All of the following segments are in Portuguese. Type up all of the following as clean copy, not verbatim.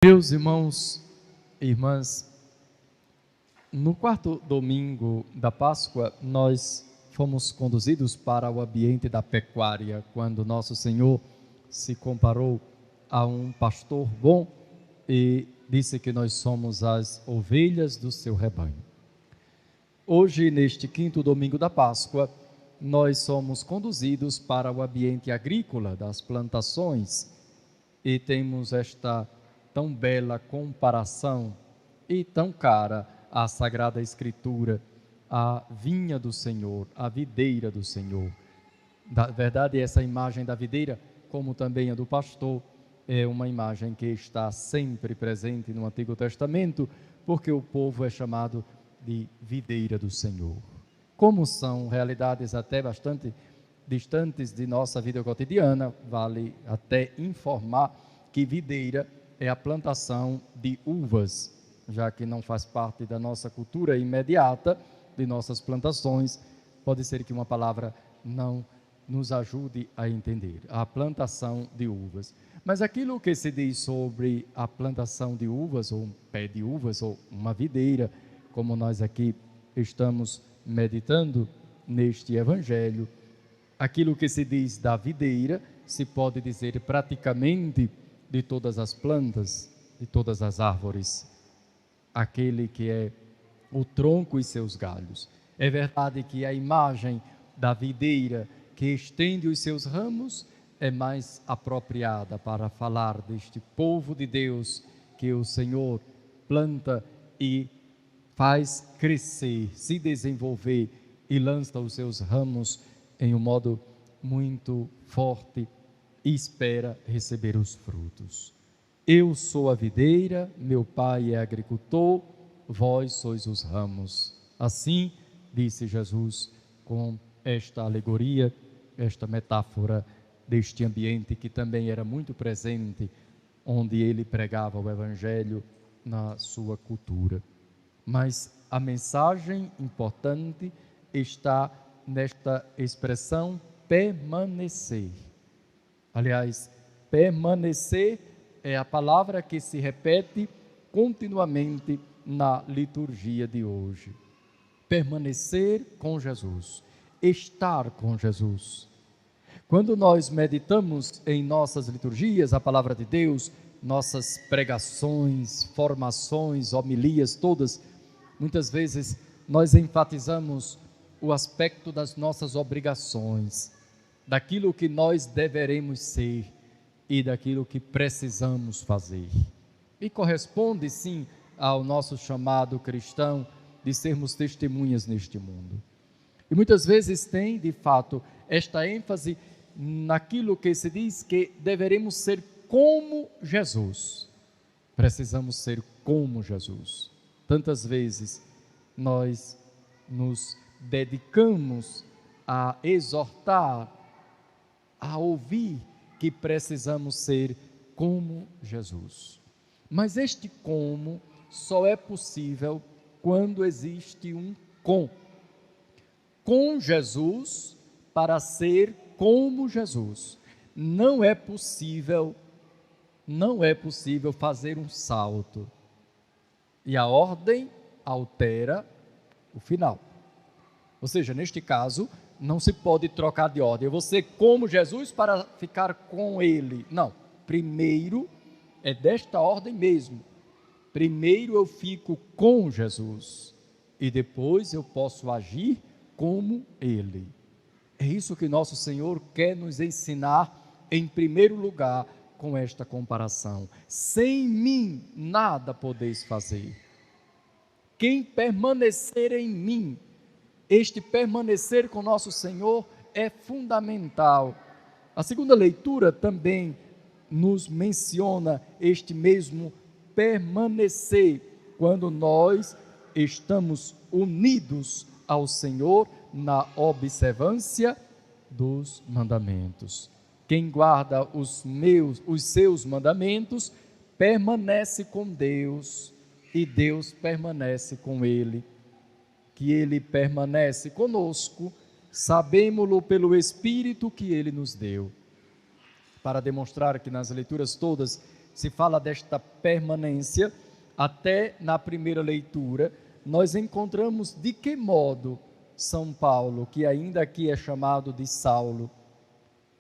Meus irmãos e irmãs, no quarto domingo da Páscoa, nós fomos conduzidos para o ambiente da pecuária, quando nosso Senhor se comparou a um pastor bom e disse que nós somos as ovelhas do seu rebanho. Hoje, neste quinto domingo da Páscoa, nós somos conduzidos para o ambiente agrícola das plantações e temos esta tão bela comparação e tão cara à Sagrada Escritura, a vinha do Senhor, a videira do Senhor. Na verdade, essa imagem da videira, como também a do pastor, é uma imagem que está sempre presente no Antigo Testamento, porque o povo é chamado de videira do Senhor. Como são realidades até bastante distantes de nossa vida cotidiana, vale até informar que videira é a plantação de uvas, já que não faz parte da nossa cultura imediata, de nossas plantações. Pode ser que uma palavra não nos ajude a entender a plantação de uvas. Mas aquilo que se diz sobre a plantação de uvas, ou um pé de uvas, ou uma videira, como nós aqui estamos meditando neste evangelho, aquilo que se diz da videira, se pode dizer praticamente de todas as plantas, de todas as árvores, aquele que é o tronco e seus galhos. É verdade que a imagem da videira que estende os seus ramos é mais apropriada para falar deste povo de Deus que o Senhor planta e faz crescer, se desenvolver e lança os seus ramos em um modo muito forte e espera receber os frutos. Eu sou a videira, meu pai é agricultor, vós sois os ramos. Assim disse Jesus com esta alegoria, esta metáfora deste ambiente que também era muito presente, onde ele pregava o evangelho na sua cultura. Mas a mensagem importante está nesta expressão permanecer. Aliás, permanecer é a palavra que se repete continuamente na liturgia de hoje. Permanecer com Jesus, estar com Jesus. Quando nós meditamos em nossas liturgias a palavra de Deus, nossas pregações, formações, homilias todas, muitas vezes nós enfatizamos o aspecto das nossas obrigações, daquilo que nós deveremos ser e daquilo que precisamos fazer. E corresponde sim ao nosso chamado cristão de sermos testemunhas neste mundo. E muitas vezes tem, de fato, esta ênfase naquilo que se diz que deveremos ser como Jesus. Precisamos ser como Jesus. Tantas vezes nós nos dedicamos a exortar, a ouvir que precisamos ser como Jesus. Mas este como só é possível quando existe um com. Com Jesus para ser como Jesus. Não é possível fazer um salto. E a ordem altera o final. Ou seja, neste caso, não se pode trocar de ordem. Eu vou ser como Jesus para ficar com Ele. Não. Primeiro é desta ordem mesmo. Primeiro eu fico com Jesus e depois eu posso agir como Ele. É isso que nosso Senhor quer nos ensinar em primeiro lugar com esta comparação. Sem mim nada podeis fazer. Quem permanecer em mim, este permanecer com nosso Senhor é fundamental. A segunda leitura também nos menciona este mesmo permanecer, quando nós estamos unidos ao Senhor na observância dos mandamentos. Quem guarda os seus mandamentos permanece com Deus e Deus permanece com ele. Que Ele permanece conosco, sabemo-lo pelo Espírito que Ele nos deu. Para demonstrar que nas leituras todas se fala desta permanência, até na primeira leitura, nós encontramos de que modo São Paulo, que ainda aqui é chamado de Saulo,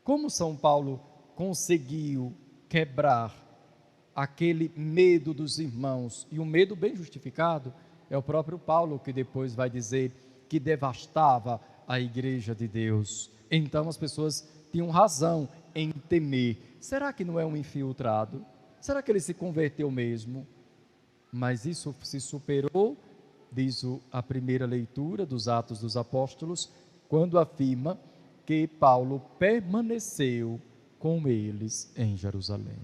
como São Paulo conseguiu quebrar aquele medo dos irmãos, e um medo bem justificado. É o próprio Paulo que depois vai dizer que devastava a igreja de Deus. Então as pessoas tinham razão em temer. Será que não é um infiltrado? Será que ele se converteu mesmo? Mas isso se superou, diz a primeira leitura dos Atos dos Apóstolos, quando afirma que Paulo permaneceu com eles em Jerusalém.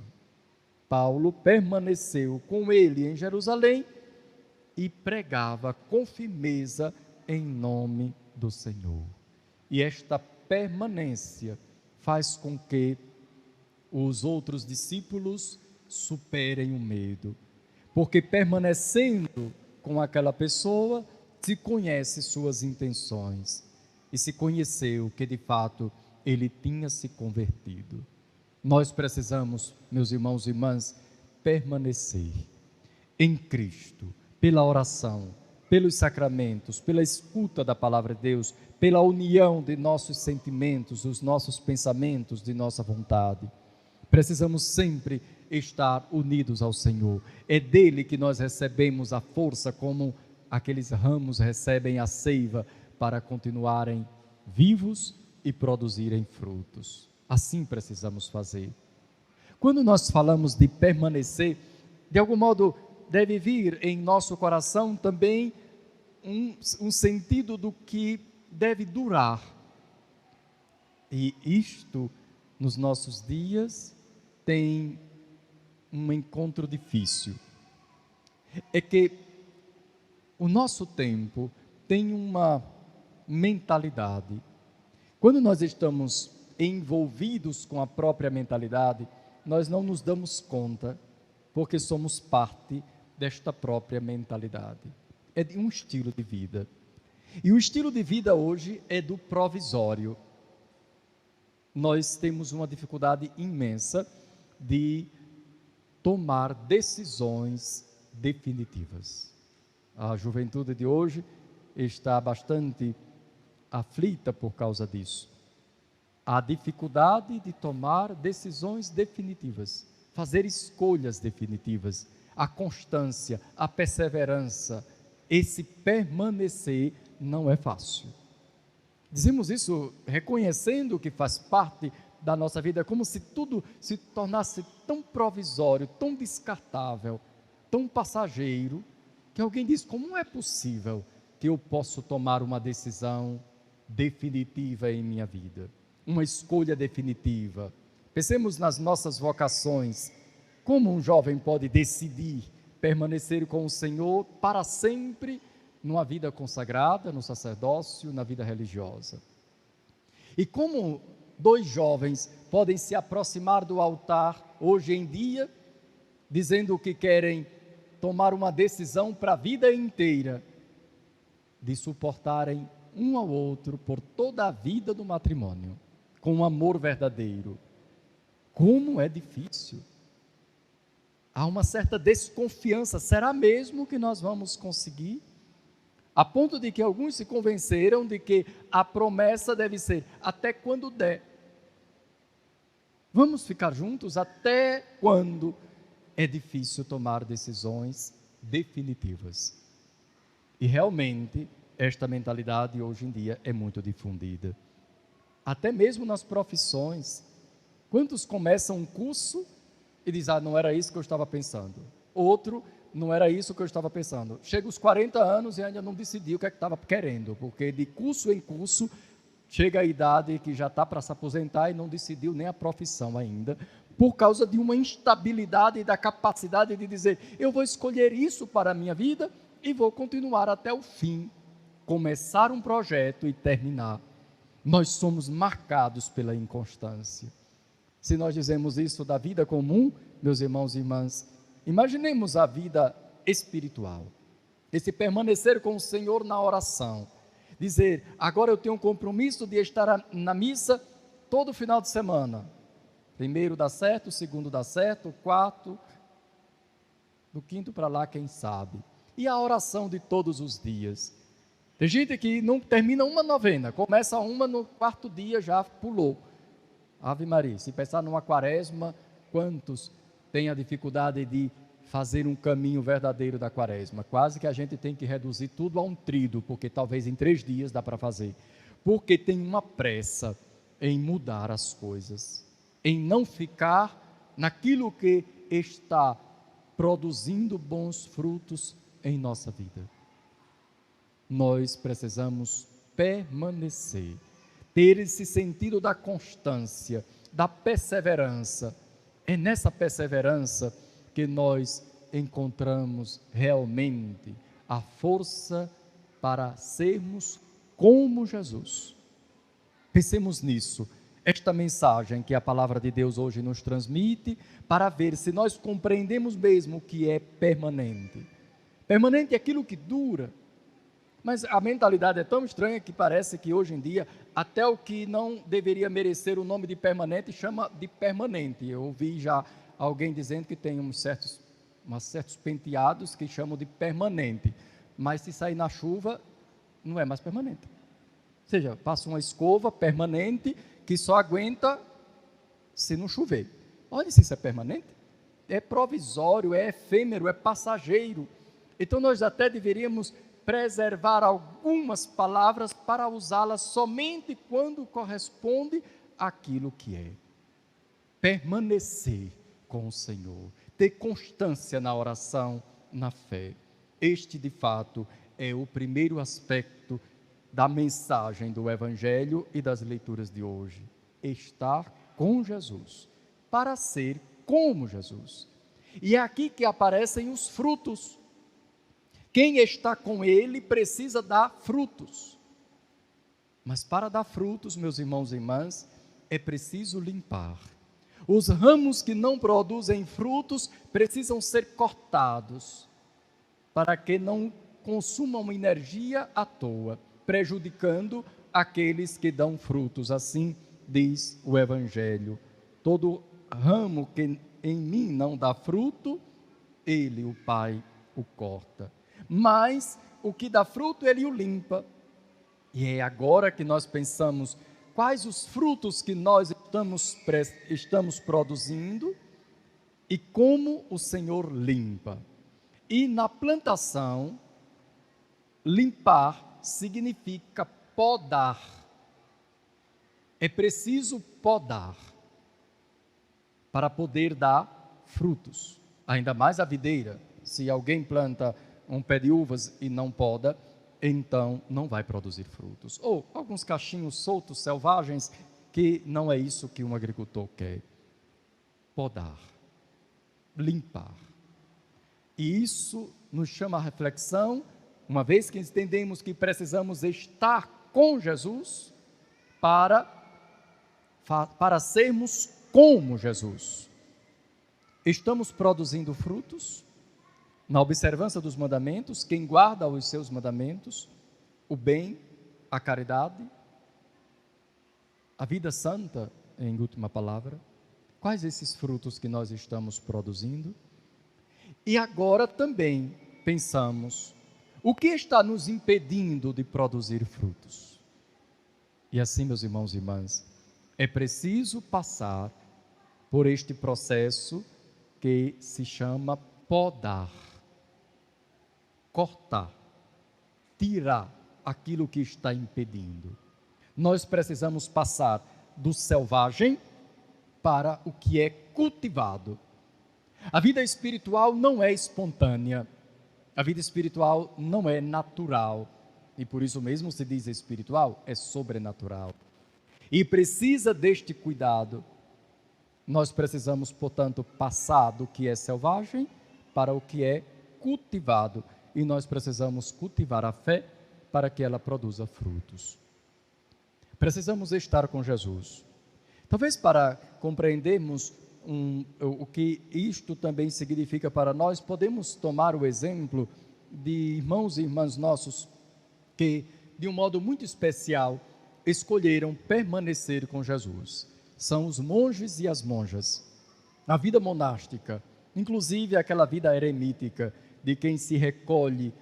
Paulo permaneceu com ele em Jerusalém e pregava com firmeza em nome do Senhor. E esta permanência faz com que os outros discípulos superem o medo, porque permanecendo com aquela pessoa, se conhece suas intenções e se conheceu que de fato ele tinha se convertido. Nós precisamos, meus irmãos e irmãs, permanecer em Cristo, pela oração, pelos sacramentos, pela escuta da palavra de Deus, pela união de nossos sentimentos, dos nossos pensamentos, de nossa vontade. Precisamos sempre estar unidos ao Senhor. É dele que nós recebemos a força, como aqueles ramos recebem a seiva para continuarem vivos e produzirem frutos. Assim precisamos fazer. Quando nós falamos de permanecer, de algum modo deve vir em nosso coração também um sentido do que deve durar. E isto, nos nossos dias, tem um encontro difícil. É que o nosso tempo tem uma mentalidade. Quando nós estamos envolvidos com a própria mentalidade, nós não nos damos conta, porque somos parte desta própria mentalidade. É de um estilo de vida. E o estilo de vida hoje é do provisório. Nós temos uma dificuldade imensa de tomar decisões definitivas. A juventude de hoje está bastante aflita por causa disso. A dificuldade de tomar decisões definitivas, fazer escolhas definitivas, a constância, a perseverança, esse permanecer não é fácil. Dizemos isso reconhecendo que faz parte da nossa vida, como se tudo se tornasse tão provisório, tão descartável, tão passageiro, que alguém diz: como é possível que eu possa tomar uma decisão definitiva em minha vida? Uma escolha definitiva. Pensemos nas nossas vocações. Como um jovem pode decidir permanecer com o Senhor para sempre, numa vida consagrada, no sacerdócio, na vida religiosa? E como dois jovens podem se aproximar do altar hoje em dia, dizendo que querem tomar uma decisão para a vida inteira, de suportarem um ao outro por toda a vida do matrimônio, com um amor verdadeiro? Como é difícil! Há uma certa desconfiança, será mesmo que nós vamos conseguir? A ponto de que alguns se convenceram de que a promessa deve ser até quando der. Vamos ficar juntos até quando? É difícil tomar decisões definitivas. E realmente, esta mentalidade hoje em dia é muito difundida. Até mesmo nas profissões. Quantos começam um curso e dizem: não era isso que eu estava pensando. Outro: não era isso que eu estava pensando. Chega aos 40 anos e ainda não decidiu o que é que estava querendo, porque de curso em curso chega a idade que já está para se aposentar e não decidiu nem a profissão ainda, por causa de uma instabilidade da capacidade de dizer: eu vou escolher isso para a minha vida e vou continuar até o fim, começar um projeto e terminar. Nós somos marcados pela inconstância. Se nós dizemos isso da vida comum, meus irmãos e irmãs, imaginemos a vida espiritual, esse permanecer com o Senhor na oração, dizer: agora eu tenho um compromisso de estar na missa todo final de semana, primeiro dá certo, segundo dá certo, quarto, Do quinto para lá, quem sabe. E a oração de todos os dias. Tem gente que não termina uma novena, começa uma no quarto dia, já pulou. Ave Maria, se pensar numa quaresma, quantos têm a dificuldade de fazer um caminho verdadeiro da quaresma? Quase que a gente tem que reduzir tudo a um tríduo, porque talvez em 3 dias dá para fazer. Porque tem uma pressa em mudar as coisas, em não ficar naquilo que está produzindo bons frutos em nossa vida. Nós precisamos permanecer, ter esse sentido da constância, da perseverança. É nessa perseverança que nós encontramos realmente a força para sermos como Jesus. Pensemos nisso, esta mensagem que a palavra de Deus hoje nos transmite, para ver se nós compreendemos mesmo o que é permanente. Permanente é aquilo que dura. Mas a mentalidade é tão estranha que parece que hoje em dia, até o que não deveria merecer o nome de permanente, chama de permanente. Eu ouvi já alguém dizendo que tem uns certos penteados que chamam de permanente. Mas se sair na chuva, não é mais permanente. Ou seja, passa uma escova permanente que só aguenta se não chover. Olha se isso é permanente. É provisório, é efêmero, é passageiro. Então nós até deveríamos preservar algumas palavras para usá-las somente quando corresponde àquilo que é. Permanecer com o Senhor, ter constância na oração, na fé. Este, de fato, é o primeiro aspecto da mensagem do Evangelho e das leituras de hoje. Estar com Jesus, para ser como Jesus. E é aqui que aparecem os frutos. Quem está com Ele precisa dar frutos. Mas para dar frutos, meus irmãos e irmãs, é preciso limpar. Os ramos que não produzem frutos precisam ser cortados, para que não consumam energia à toa, prejudicando aqueles que dão frutos. Assim diz o Evangelho. Todo ramo que em mim não dá fruto, Ele, o Pai, o corta. Mas o que dá fruto, Ele o limpa. E é agora que nós pensamos quais os frutos que nós estamos produzindo e como o Senhor limpa. E na plantação, limpar significa podar. É preciso podar para poder dar frutos. Ainda mais a videira. Se alguém planta um pé de uvas e não poda, então não vai produzir frutos. Ou alguns cachinhos soltos, selvagens, que não é isso que um agricultor quer. Podar, limpar. E isso nos chama a reflexão, uma vez que entendemos que precisamos estar com Jesus para sermos como Jesus. Estamos produzindo frutos na observância dos mandamentos, quem guarda os seus mandamentos, o bem, a caridade, a vida santa, em última palavra. Quais esses frutos que nós estamos produzindo? E agora também pensamos, o que está nos impedindo de produzir frutos? E assim, meus irmãos e irmãs, é preciso passar por este processo que se chama podar. Cortar, tirar aquilo que está impedindo. Nós precisamos passar do selvagem para o que é cultivado. A vida espiritual não é espontânea, a vida espiritual não é natural, e por isso mesmo se diz espiritual, é sobrenatural. E precisa deste cuidado. Nós precisamos, portanto, passar do que é selvagem para o que é cultivado. E nós precisamos cultivar a fé para que ela produza frutos. Precisamos estar com Jesus. Talvez para compreendermos o que isto também significa para nós, podemos tomar o exemplo de irmãos e irmãs nossos que, de um modo muito especial, escolheram permanecer com Jesus. São os monges e as monjas. Na vida monástica, inclusive aquela vida eremítica de quem se recolhe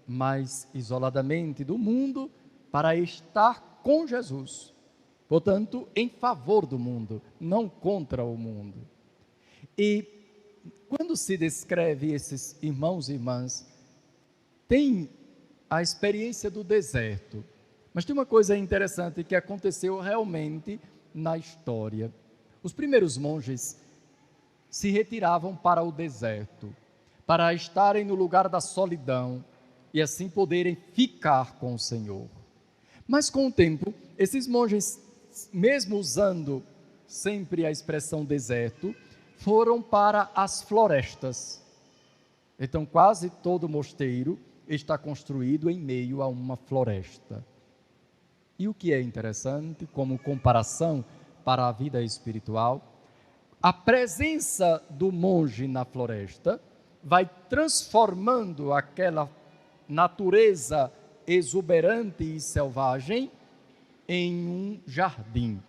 mais isoladamente do mundo para estar com Jesus. Portanto, em favor do mundo, não contra o mundo. E quando se descreve esses irmãos e irmãs, tem a experiência do deserto. Mas tem uma coisa interessante que aconteceu realmente na história. Os primeiros monges se retiravam para o deserto, para estarem no lugar da solidão e assim poderem ficar com o Senhor. Mas com o tempo, esses monges, mesmo usando sempre a expressão deserto, foram para as florestas. Então, quase todo mosteiro está construído em meio a uma floresta. E o que é interessante, como comparação para a vida espiritual, a presença do monge na floresta vai transformando aquela natureza exuberante e selvagem em um jardim,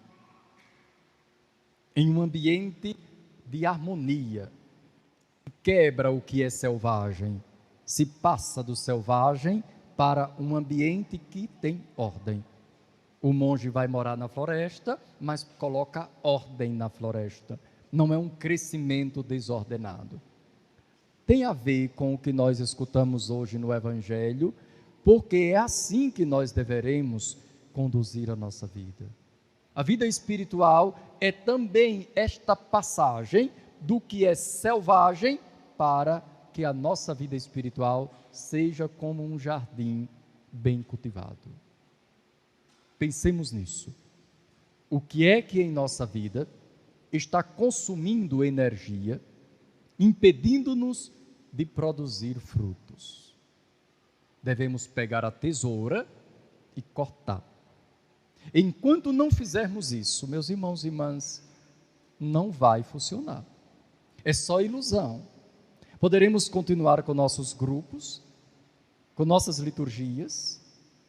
em um ambiente de harmonia. Quebra o que é selvagem, se passa do selvagem para um ambiente que tem ordem. O monge vai morar na floresta, mas coloca ordem na floresta. Não é um crescimento desordenado. Tem a ver com o que nós escutamos hoje no Evangelho, porque é assim que nós deveremos conduzir a nossa vida. A vida espiritual é também esta passagem do que é selvagem para que a nossa vida espiritual seja como um jardim bem cultivado. Pensemos nisso. O que é que em nossa vida está consumindo energia, impedindo-nos de produzir frutos? Devemos pegar a tesoura e cortar. Enquanto não fizermos isso, meus irmãos e irmãs, não vai funcionar. É só ilusão. Poderemos continuar com nossos grupos, com nossas liturgias,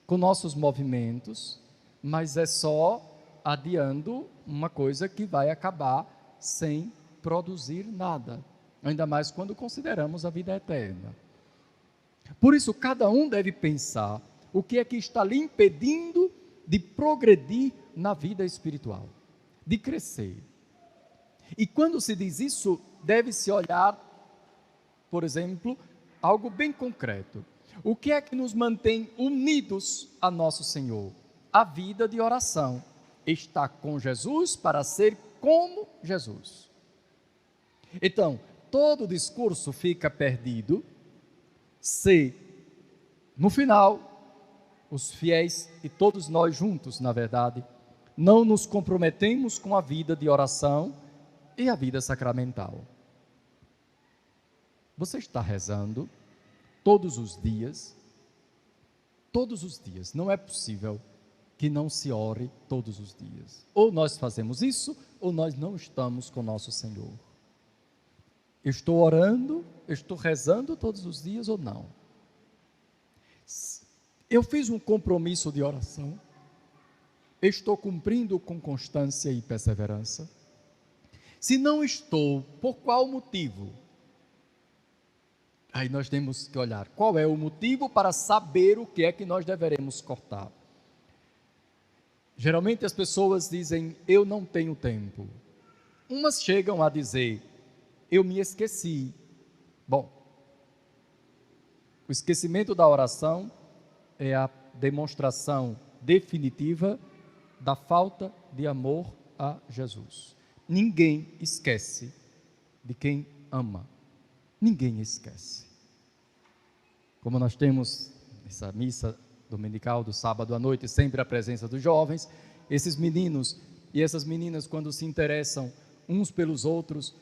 com nossos movimentos, mas é só adiando uma coisa que vai acabar sem produzir nada, ainda mais quando consideramos a vida eterna. Por isso, cada um deve pensar o que é que está lhe impedindo de progredir na vida espiritual, de crescer. E quando se diz isso, deve-se olhar, por exemplo, algo bem concreto. O que é que nos mantém unidos a nosso Senhor? A vida de oração. Estar com Jesus para ser como Jesus. Então, todo discurso fica perdido se, no final, os fiéis e todos nós juntos, na verdade, não nos comprometemos com a vida de oração e a vida sacramental. Você está rezando todos os dias? Todos os dias. Não é possível que não se ore todos os dias. Ou nós fazemos isso, ou nós não estamos com nosso Senhor. Eu estou orando, eu estou rezando todos os dias ou não? Eu fiz um compromisso de oração, eu estou cumprindo com constância e perseverança? Se não estou, por qual motivo? Aí nós temos que olhar qual é o motivo para saber o que é que nós deveremos cortar. Geralmente as pessoas dizem, eu não tenho tempo. Umas chegam a dizer, eu me esqueci. Bom, o esquecimento da oração é a demonstração definitiva da falta de amor a Jesus. Ninguém esquece de quem ama. Ninguém esquece. Como nós temos essa missa dominical do sábado à noite, sempre a presença dos jovens, esses meninos e essas meninas, quando se interessam uns pelos outros,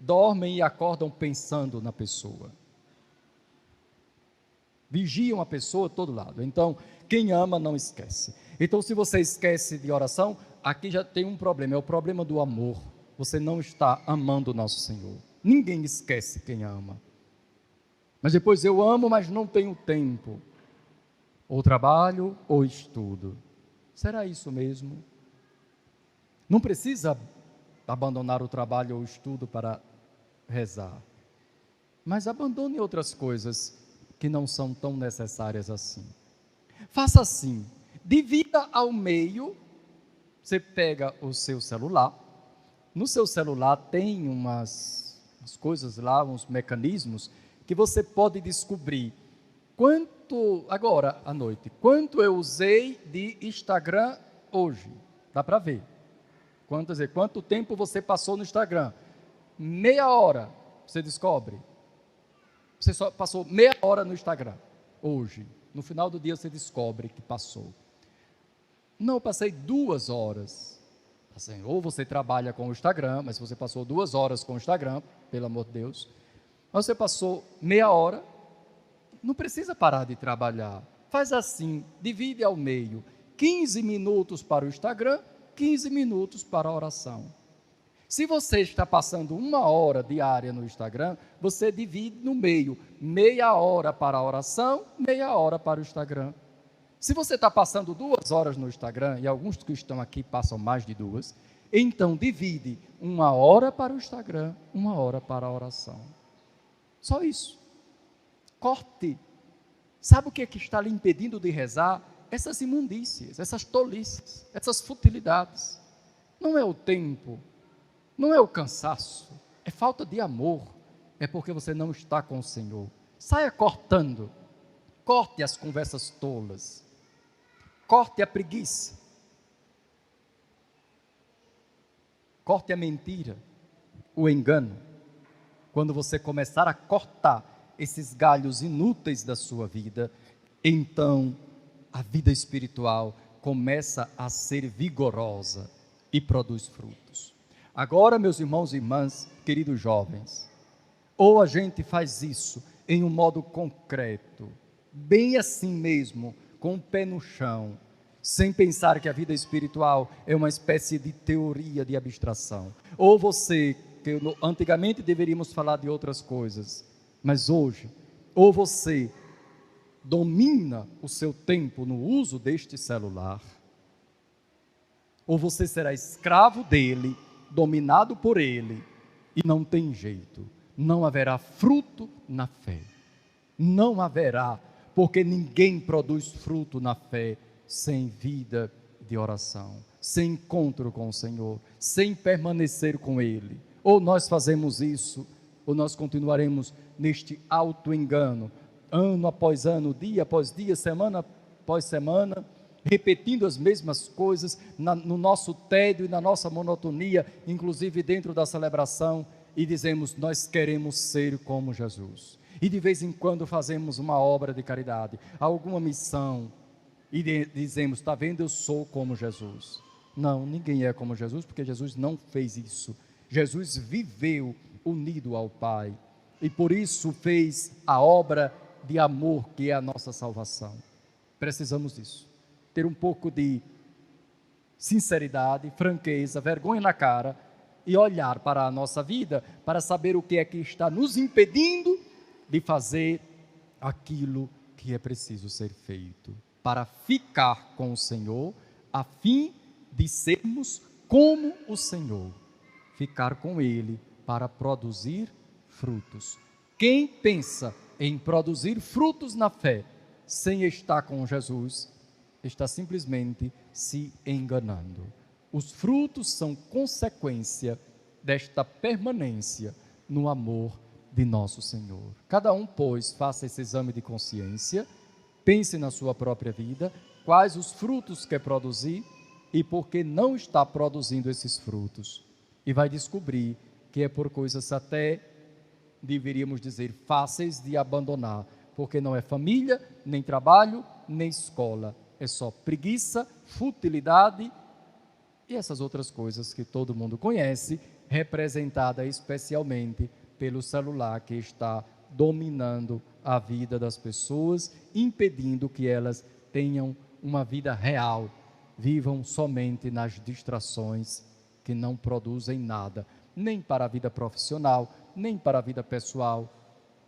dormem e acordam pensando na pessoa. Vigiam a pessoa a todo lado. Então, quem ama não esquece. Então, se você esquece de oração, aqui já tem um problema, é o problema do amor. Você não está amando o nosso Senhor. Ninguém esquece quem ama. Mas depois eu amo, mas não tenho tempo. Ou trabalho, ou estudo. Será isso mesmo? Não precisa abandonar o trabalho ou o estudo para rezar. mas abandone outras coisas que não são tão necessárias assim. Faça assim, divida ao meio. Você pega o seu celular, no seu celular tem umas coisas lá, uns mecanismos, que você pode descobrir agora à noite, quanto eu usei de Instagram hoje, dá para ver. Quanto tempo você passou no Instagram? Meia hora, você descobre. Você só passou meia hora no Instagram hoje. No final do dia você descobre que passou. Não, eu passei 2 horas. Assim, ou você trabalha com o Instagram, mas você passou 2 horas com o Instagram, pelo amor de Deus. Mas você passou meia hora, não precisa parar de trabalhar. Faz assim, divide ao meio. 15 minutos para o Instagram, 15 minutos para a oração. Se você está passando 1 hora diária no Instagram, você divide no meio, meia hora para a oração, meia hora para o Instagram. Se você está passando 2 horas no Instagram, e alguns que estão aqui passam mais de 2, então divide 1 hora para o Instagram, 1 hora para a oração. Só isso. Corte. Sabe o que é que está lhe impedindo de rezar? Essas imundícias, essas tolices, essas futilidades. Não é o tempo, não é o cansaço, é falta de amor, é porque você não está com o Senhor. Saia cortando, corte as conversas tolas, corte a preguiça, corte a mentira, o engano. Quando você começar a cortar esses galhos inúteis da sua vida, então a vida espiritual começa a ser vigorosa e produz frutos. Agora, meus irmãos e irmãs, queridos jovens, ou a gente faz isso em um modo concreto, bem assim mesmo, com o pé no chão, sem pensar que a vida espiritual é uma espécie de teoria de abstração. Ou você, que antigamente deveríamos falar de outras coisas, mas hoje, ou você domina o seu tempo no uso deste celular, ou você será escravo dele, dominado por ele, e não tem jeito, não haverá fruto na fé. Não haverá, porque ninguém produz fruto na fé sem vida de oração, sem encontro com o Senhor, sem permanecer com Ele. Ou nós fazemos isso, ou nós continuaremos neste auto-engano, ano após ano, dia após dia, semana após semana, repetindo as mesmas coisas, no nosso tédio e na nossa monotonia, inclusive dentro da celebração, e dizemos, nós queremos ser como Jesus. E de vez em quando fazemos uma obra de caridade, alguma missão, e dizemos, está vendo, eu sou como Jesus. Não, ninguém é como Jesus, porque Jesus não fez isso. Jesus viveu unido ao Pai, e por isso fez a obra de amor, que é a nossa salvação. Precisamos disso, ter um pouco de sinceridade, franqueza, vergonha na cara, e olhar para a nossa vida, para saber o que é que está nos impedindo de fazer aquilo que é preciso ser feito, para ficar com o Senhor, a fim de sermos como o Senhor, ficar com Ele para produzir frutos. Quem pensa em produzir frutos na fé, sem estar com Jesus, está simplesmente se enganando. Os frutos são consequência desta permanência no amor de nosso Senhor. Cada um, pois, faça esse exame de consciência, pense na sua própria vida, quais os frutos quer produzir e por que não está produzindo esses frutos. E vai descobrir que é por coisas até, deveríamos dizer, fáceis de abandonar, porque não é família, nem trabalho, nem escola, é só preguiça, futilidade e essas outras coisas que todo mundo conhece, representada especialmente pelo celular que está dominando a vida das pessoas, impedindo que elas tenham uma vida real, vivam somente nas distrações que não produzem nada, nem para a vida profissional, nem para a vida pessoal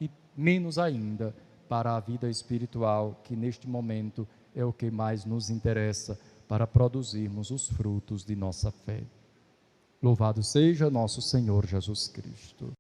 e menos ainda para a vida espiritual, que neste momento é o que mais nos interessa para produzirmos os frutos de nossa fé. Louvado seja nosso Senhor Jesus Cristo.